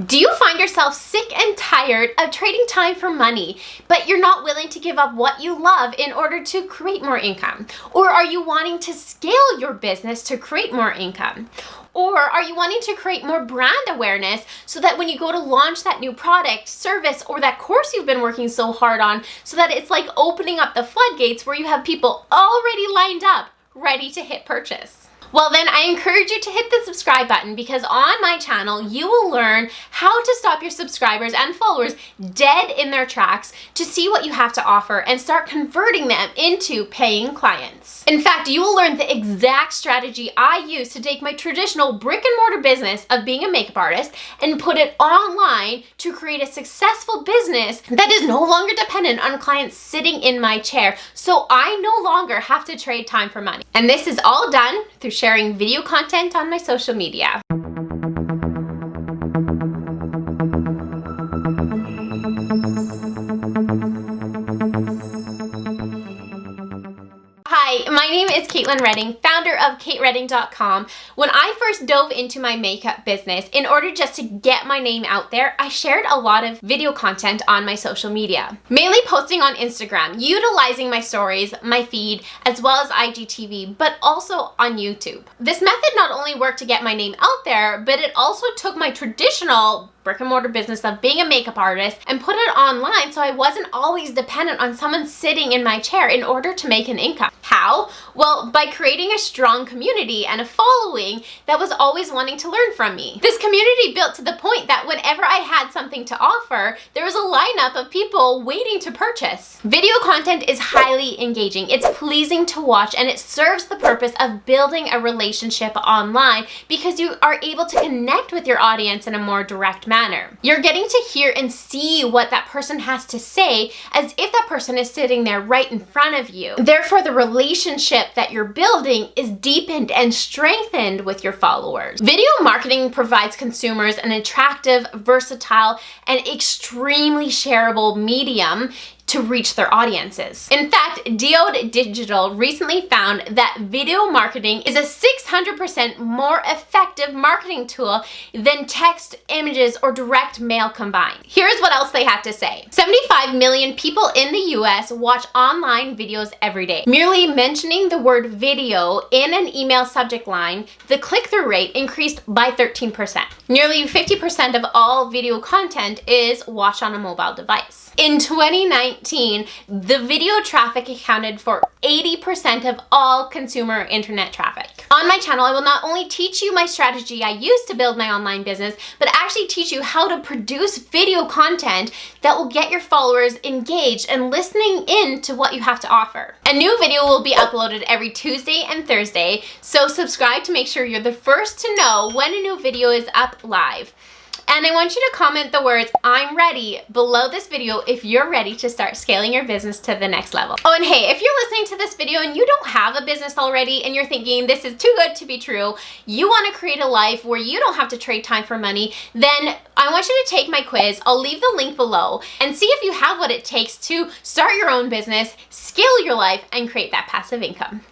Do you find yourself sick and tired of trading time for money, but you're not willing to give up what you love in order to create more income? Or are you wanting to scale your business to create more income? Or are you wanting to create more brand awareness so that when you go to launch that new product, service, or that course you've been working so hard on, so that it's like opening up the floodgates where you have people already lined up, ready to hit purchase? Well then, I encourage you to hit the subscribe button, because on my channel, you will learn how to stop your subscribers and followers dead in their tracks to see what you have to offer and start converting them into paying clients. In fact, you will learn the exact strategy I use to take my traditional brick and mortar business of being a makeup artist and put it online to create a successful business that is no longer dependent on clients sitting in my chair, so I no longer have to trade time for money. And this is all done through sharing video content on my social media. Hi, my name is Katelyn Redding, founder of KateRedding.com. When I first dove into my makeup business, in order just to get my name out there, I shared a lot of video content on my social media, mainly posting on Instagram, utilizing my stories, my feed, as well as IGTV, but also on YouTube. This method not only worked to get my name out there, but it also took my traditional brick and mortar business of being a makeup artist and put it online, so I wasn't always dependent on someone sitting in my chair in order to make an income. How? Well, by creating a strong community and a following that was always wanting to learn from me. This community built to the point that whenever I had something to offer, there was a lineup of people waiting to purchase. Video content is highly engaging. It's pleasing to watch, and it serves the purpose of building a relationship online because you are able to connect with your audience in a more direct manner. You're getting to hear and see what that person has to say as if that person is sitting there right in front of you. Therefore, the relationship that you're building is deepened and strengthened with your followers. Video marketing provides consumers an attractive, versatile, and extremely shareable medium to reach their audiences. In fact, Diode Digital recently found that video marketing is a 600% more effective marketing tool than text, images, or direct mail combined. Here's what else they have to say. 75 million people in the US watch online videos every day. Merely mentioning the word video in an email subject line, the click-through rate increased by 13%. Nearly 50% of all video content is watched on a mobile device. In 2019, the video traffic accounted for 80% of all consumer internet traffic. On my channel, I will not only teach you my strategy I use to build my online business, but actually teach you how to produce video content that will get your followers engaged and listening in to what you have to offer. A new video will be uploaded every Tuesday and Thursday, so subscribe to make sure you're the first to know when a new video is up live. And I want you to comment the words "I'm ready" below this video if you're ready to start scaling your business to the next level. Oh, and hey, if you're listening to this video and you don't have a business already and you're thinking this is too good to be true, you want to create a life where you don't have to trade time for money, then I want you to take my quiz. I'll leave the link below and see if you have what it takes to start your own business, scale your life, and create that passive income.